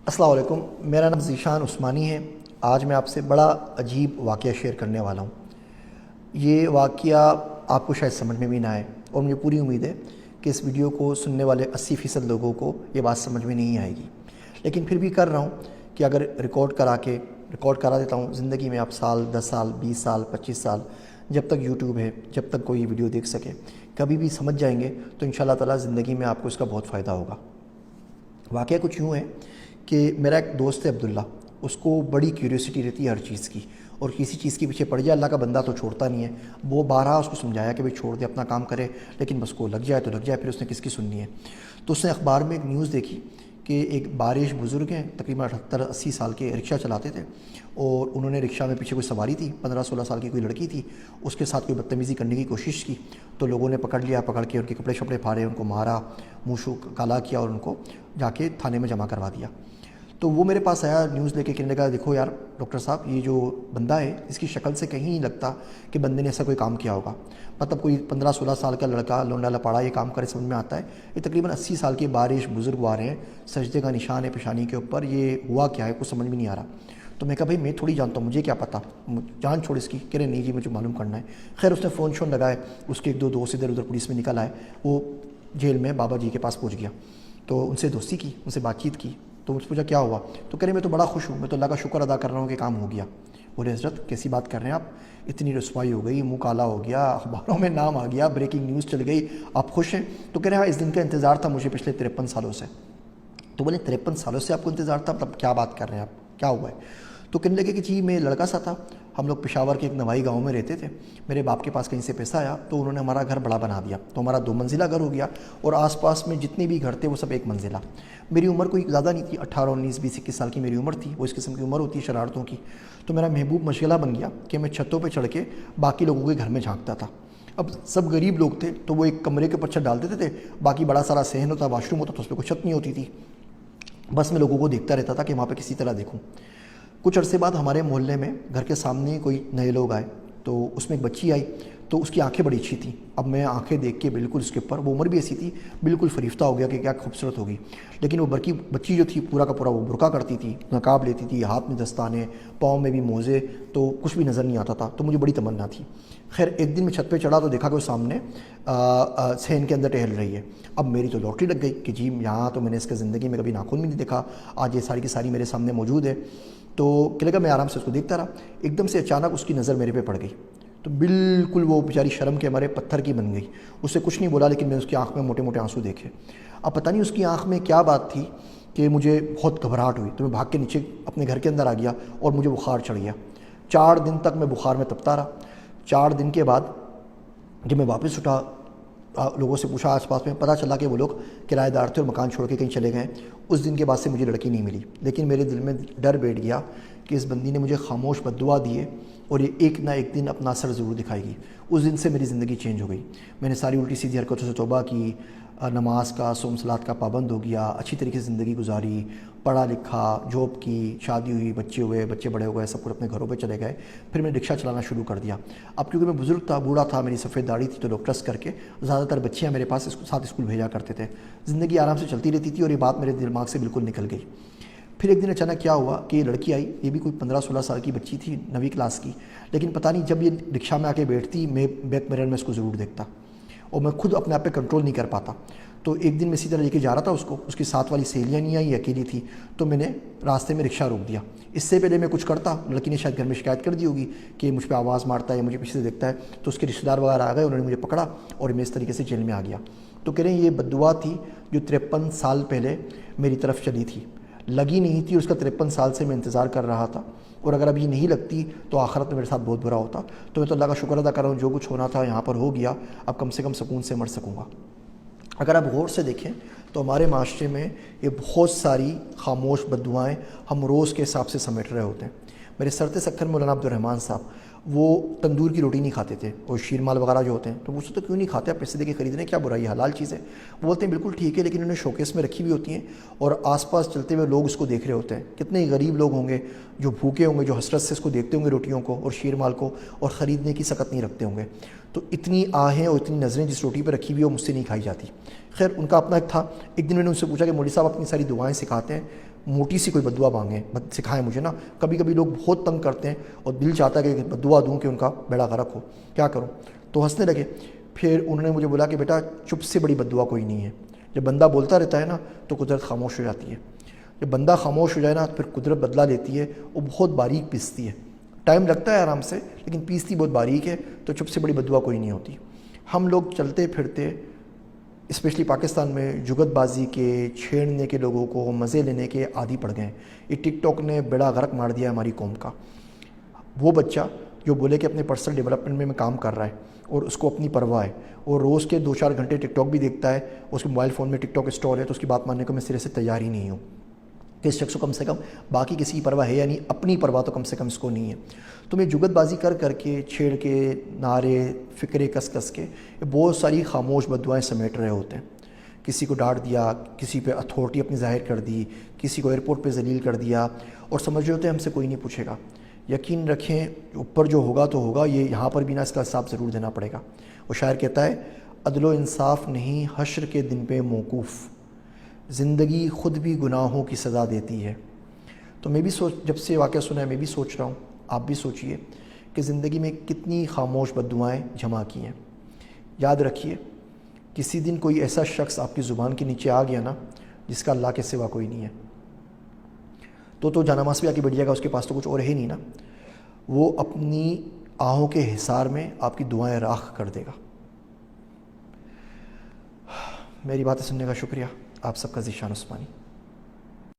السلام علیکم، میرا نام ذیشان عثمانی ہے۔ آج میں آپ سے بڑا عجیب واقعہ شیئر کرنے والا ہوں۔ یہ واقعہ آپ کو شاید سمجھ میں بھی نہ آئے، اور مجھے پوری امید ہے کہ اس ویڈیو کو سننے والے 80% لوگوں کو یہ بات سمجھ میں نہیں آئے گی، لیکن پھر بھی کر رہا ہوں کہ اگر ریکارڈ کرا دیتا ہوں زندگی میں، آپ سال 10 سال 20 سال 25 سال جب تک یوٹیوب ہے، جب تک کوئی ویڈیو دیکھ سکے، کبھی بھی سمجھ جائیں گے تو انشاءاللہ تعالیٰ زندگی میں آپ کو اس کا بہت فائدہ ہوگا۔ واقعہ کچھ یوں ہے کہ میرا ایک دوست ہے عبداللہ، اس کو بڑی کیوریوسٹی رہتی ہے ہر چیز کی، اور کسی چیز کے پیچھے پڑ جائے، اللہ کا بندہ تو چھوڑتا نہیں ہے۔ وہ بارہا اس کو سمجھایا کہ بھئی چھوڑ دے، اپنا کام کرے، لیکن بس کو لگ جائے تو لگ جائے، پھر اس نے کس کی سننی ہے۔ تو اس نے اخبار میں ایک نیوز دیکھی کہ ایک بارش بزرگ ہیں، تقریباً 78-80 سال کے، رکشہ چلاتے تھے، اور انہوں نے رکشہ میں پیچھے کوئی سواری تھی، 15-16 سال کی کوئی لڑکی تھی، اس کے ساتھ کوئی بدتمیزی کرنے کی کوشش کی، تو لوگوں نے پکڑ لیا، پکڑ کے ان کے کپڑے شپڑے پھاڑے، ان کو مارا، منہ شو کالا کیا، اور ان کو جا کے تھانے میں جمع کروا دیا۔ تو وہ میرے پاس آیا نیوز لے کے، کہنے لگا دیکھو یار ڈاکٹر صاحب، یہ جو بندہ ہے اس کی شکل سے کہیں نہیں لگتا کہ بندے نے ایسا کوئی کام کیا ہوگا۔ مطلب کوئی 15-16 سال کا لڑکا لونڈا لپاڑا یہ کام کرے، سمجھ میں آتا ہے؟ یہ تقریباً 80 سال کے بارش بزرگ آ رہے ہیں، سجدے کا نشان ہے پیشانی کے اوپر، یہ ہوا کیا ہے کچھ سمجھ میں نہیں آ رہا۔ تو میں کہا بھائی میں تھوڑی جانتا ہوں، مجھے کیا پتہ، جان چھوڑ اس کی۔ کہہ رہے نہیں جی مجھے معلوم کرنا ہے۔ خیر اس نے فون شون لگائے، اس کے ایک دو دوست ادھر ادھر پولیس میں نکل آئے، وہ جیل میں بابا جی کے پاس پہنچ گیا، تو ان سے دوستی کی، ان سے بات چیت کی، تو مجھ سے پوچھا کیا ہوا، تو کہہ رہے میں تو بڑا خوش ہوں، میں تو اللہ کا شکر ادا کر رہا ہوں کہ کام ہو گیا۔ بولے حضرت کیسی بات کر رہے ہیں آپ، اتنی رسوائی ہو گئی، منہ کالا ہو گیا، اخباروں میں نام آ گیا، بریکنگ نیوز چل گئی، آپ خوش ہیں؟ تو کہہ رہے ہاں اس دن کا انتظار تھا مجھے پچھلے 53 سالوں سے۔ تو بولے 53 سالوں سے آپ کو انتظار تھا، مطلب کیا بات کر رہے ہیں آپ، کیا ہوا ہے؟ تو کہنے لگے کہ جی میں لڑکا سا تھا، ہم لوگ پشاور کے ایک نوائی گاؤں میں رہتے تھے، میرے باپ کے پاس کہیں سے پیسہ آیا تو انہوں نے ہمارا گھر بڑا بنا دیا، تو ہمارا 2 منزلہ گھر ہو گیا، اور آس پاس میں جتنے بھی گھر تھے وہ سب 1 منزلہ۔ میری عمر کوئی زیادہ نہیں تھی، 18 19 20 21 سال کی میری عمر تھی، وہ اس قسم کی عمر ہوتی ہے شرارتوں کی۔ تو میرا محبوب مشغلہ بن گیا کہ میں چھتوں پہ چڑھ کے باقی لوگوں کے گھر میں جھانکتا تھا۔ اب سب غریب لوگ تھے تو وہ ایک کمرے کے اوپر چھت ڈال دیتے تھے، باقی بڑا سارا صحن ہوتا، واش روم ہوتا، تو اس پہ کوئی چھت نہیں ہوتی تھی۔ بس میں لوگوں کو دیکھتا رہتا تھا کہ وہاں پہ کسی طرح دیکھوں۔ کچھ عرصے بعد ہمارے محلے میں گھر کے سامنے کوئی نئے لوگ آئے، تو اس میں ایک بچی آئی، تو اس کی آنکھیں بڑی اچھی تھیں۔ اب میں آنکھیں دیکھ کے بالکل اس کے اوپر، وہ عمر بھی ایسی تھی، بالکل فریفتہ ہو گیا کہ کیا خوبصورت ہوگی۔ لیکن وہ بچی جو تھی پورا کا پورا وہ برقع کرتی تھی، نقاب لیتی تھی، ہاتھ میں دستانے، پاؤں میں بھی موزے، تو کچھ بھی نظر نہیں آتا تھا، تو مجھے بڑی تمنا تھی۔ خیر ایک دن میں چھت پہ چڑھا تو دیکھا کہ وہ سامنے صحن کے اندر ٹہل رہی ہے۔ اب میری تو لاٹری لگ گئی کہ جی یہاں تو میں نے اس کے زندگی میں کبھی ناخن بھی نہیں دیکھا، آج یہ ساری کی ساری میرے سامنے موجود ہے۔ تو کہ لگا میں آرام سے اس کو دیکھتا رہا، ایک دم سے اچانک اس کی نظر میرے پہ پڑ گئی، تو بالکل وہ بیچاری شرم کے ہمارے پتھر کی بن گئی۔ اس سے کچھ نہیں بولا، لیکن میں اس کی آنکھ میں موٹے موٹے آنسو دیکھے۔ اب پتہ نہیں اس کی آنکھ میں کیا بات تھی کہ مجھے بہت گھبراہٹ ہوئی، تو میں بھاگ کے نیچے اپنے گھر کے اندر آ گیا، اور مجھے بخار چڑھ گیا۔ 4 دن تک میں بخار میں تپتا رہا۔ 4 دن کے بعد جب میں واپس اٹھا، لوگوں سے پوچھا آس پاس میں، پتہ چلا کہ وہ لوگ کرایہ دار تھے اور مکان چھوڑ کے کہیں چلے گئے۔ اس دن کے بعد سے مجھے لڑکی نہیں ملی، لیکن میرے دل میں ڈر بیٹھ گیا کہ اس بندی نے مجھے خاموش بد دعا دی ہے، اور یہ ایک نہ ایک دن اپنا اثر ضرور دکھائے گی۔ اس دن سے میری زندگی چینج ہو گئی، میں نے ساری الٹی سیدھی حرکتوں سے توبہ کی، نماز کا صوم صلات کا پابند ہو گیا، اچھی طریقے سے زندگی گزاری، پڑھا لکھا، جاب کی، شادی ہوئی، بچے ہوئے، بچے بڑے ہو گئے، سب کچھ اپنے گھروں پہ چلے گئے۔ پھر میں نے رکشہ چلانا شروع کر دیا۔ اب کیونکہ میں بزرگ تھا، بوڑھا تھا، میری سفید داڑھی تھی، تو لوگ ٹرسٹ کر کے زیادہ تر بچیاں میرے پاس ساتھ اسکول بھیجا کرتے تھے۔ زندگی آرام سے چلتی رہتی تھی، اور یہ بات میرے دماغ سے بالکل نکل گئی۔ پھر ایک دن اچانک کیا ہوا کہ یہ لڑکی آئی، یہ بھی کوئی 15-16 سال کی بچی تھی، 9ویں کلاس کی، لیکن پتہ نہیں جب یہ رکشہ میں آ کے بیٹھتی، میں بیک مرر میں اس کو ضرور دیکھتا، اور میں خود اپنے آپ پہ کنٹرول نہیں کر پاتا۔ تو ایک دن میں اسی طرح لے کے جا رہا تھا اس کو، اس کی ساتھ والی سہیلیاں نہیں آئی، اکیلی تھی، تو میں نے راستے میں رکشہ روک دیا۔ اس سے پہلے میں کچھ کرتا، لڑکی نے شاید گھر میں شکایت کر دی ہوگی کہ مجھ پہ آواز مارتا ہے یا مجھے پیچھے سے دیکھتا ہے، تو اس کے رشتہ دار وغیرہ آ گئے، انہوں نے مجھے پکڑا، اور میں اس طریقے سے جیل میں آ گیا۔ تو کہہ رہے ہیں یہ بد دعا تھی جو 53 سال پہلے میری طرف چلی تھی، لگی نہیں تھی، اس کا 53 سال سے میں انتظار کر رہا تھا، اور اگر اب یہ نہیں لگتی تو آخرت میں میرے ساتھ بہت برا ہوتا۔ تو میں تو اللہ کا شکر ادا کر رہا ہوں، جو کچھ ہونا تھا یہاں پر ہو گیا، اب کم سے کم سکون سے مر سکوں گا۔ اگر آپ غور سے دیکھیں تو ہمارے معاشرے میں یہ بہت ساری خاموش بد دعائیں ہم روز کے حساب سے سمیٹ رہے ہوتے ہیں۔ میرے سرت سکھر مولانا عبدالرحمن صاحب، وہ تندور کی روٹی نہیں کھاتے تھے، اور شیر مال وغیرہ جو ہوتے ہیں، تو مجھ سے تو کیوں نہیں کھاتے، آپ پیسے دے کے خریدنے کیا برائی، حلال چیز ہے۔ وہ بولتے ہیں بالکل ٹھیک ہے، لیکن انہوں نے شوکیس میں رکھی ہوئی ہوتی ہیں، اور آس پاس چلتے ہوئے لوگ اس کو دیکھ رہے ہوتے ہیں۔ کتنے غریب لوگ ہوں گے جو بھوکے ہوں گے، جو حسرت سے اس کو دیکھتے ہوں گے روٹیوں کو اور شیر مال کو، اور خریدنے کی سکت نہیں رکھتے ہوں گے۔ تو اتنی آہیں اور اتنی نظریں جس روٹی پہ رکھی ہوئی ہے وہ مجھ سے نہیں کھائی جاتی۔ خیر ان کا اپنا ایک تھا۔ ایک دن میں نے ان سے پوچھا کہ مولوی صاحب اپنی ساری دعائیں سکھاتے ہیں، موٹی سی کوئی بدعا مانگیں، سکھائیں مجھے نا. کبھی کبھی لوگ بہت تنگ کرتے ہیں اور دل چاہتا ہے کہ بدعا دوں کہ ان کا بیڑا غرق ہو، کیا کروں؟ تو ہنسنے لگے. پھر انہوں نے مجھے بولا کہ بیٹا چپ سے بڑی بدعا کوئی نہیں ہے. جب بندہ بولتا رہتا ہے نا تو قدرت خاموش ہو جاتی ہے. جب بندہ خاموش ہو جائے نا تو پھر قدرت بدلا لیتی ہے، وہ بہت باریک پیستی ہے. ٹائم لگتا ہے آرام سے لیکن پیستی بہت باریک ہے. تو چپ سے بڑی بدعا کوئی نہیں ہوتی. ہم لوگ چلتے پھرتے اسپیشلی پاکستان میں جگت بازی کے، چھیڑنے کے، لوگوں کو مزے لینے کے عادی پڑ گئے ہیں. یہ ٹک ٹاک نے بیڑا غرق مار دیا ہماری قوم کا. وہ بچہ جو بولے کہ اپنے پرسنل ڈیولپمنٹ میں کام کر رہا ہے اور اس کو اپنی پرواہ ہے اور روز کے 2-4 گھنٹے ٹک ٹاک بھی دیکھتا ہے، اس کے موبائل فون میں ٹک ٹاک انسٹال ہے، تو اس کی بات ماننے کو میں سرے سے تیار ہی نہیں ہوں کہ اس شخص کو کم سے کم باقی کسی کی پرواہ ہے یا نہیں، اپنی پرواہ تو کم سے کم اس کو نہیں ہے. تو میں جگت بازی کر کے، چھیڑ کے، نعرے فکرے کس کے بہت ساری خاموش بددعائیں سمیٹ رہے ہوتے ہیں. کسی کو ڈانٹ دیا، کسی پہ اتھارٹی اپنی ظاہر کر دی، کسی کو ایئرپورٹ پہ ذلیل کر دیا اور سمجھ رہے ہوتے ہیں ہم سے کوئی نہیں پوچھے گا. یقین رکھیں اوپر جو ہوگا تو ہوگا، یہ یہاں پر بھی نا اس کا حساب ضرور دینا پڑے گا. وہ شاعر کہتا ہے عدل و انصاف نہیں حشر کے دن پہ موقوف، زندگی خود بھی گناہوں کی سزا دیتی ہے. تو میں بھی جب سے واقعہ سنا ہے میں بھی سوچ رہا ہوں، آپ بھی سوچئے کہ زندگی میں کتنی خاموش بددعائیں جمع کی ہیں. یاد رکھیے کسی دن کوئی ایسا شخص آپ کی زبان کے نیچے آ گیا نا جس کا اللہ کے سوا کوئی نہیں ہے، تو جانماز پہ آ کے بیٹھ جائے گا، اس کے پاس تو کچھ اور ہے نہیں نا. وہ اپنی آہوں کے حصار میں آپ کی دعائیں راکھ کر دے گا. میری باتیں سننے کا شکریہ. آپ سب کا ذیشان عثمانی.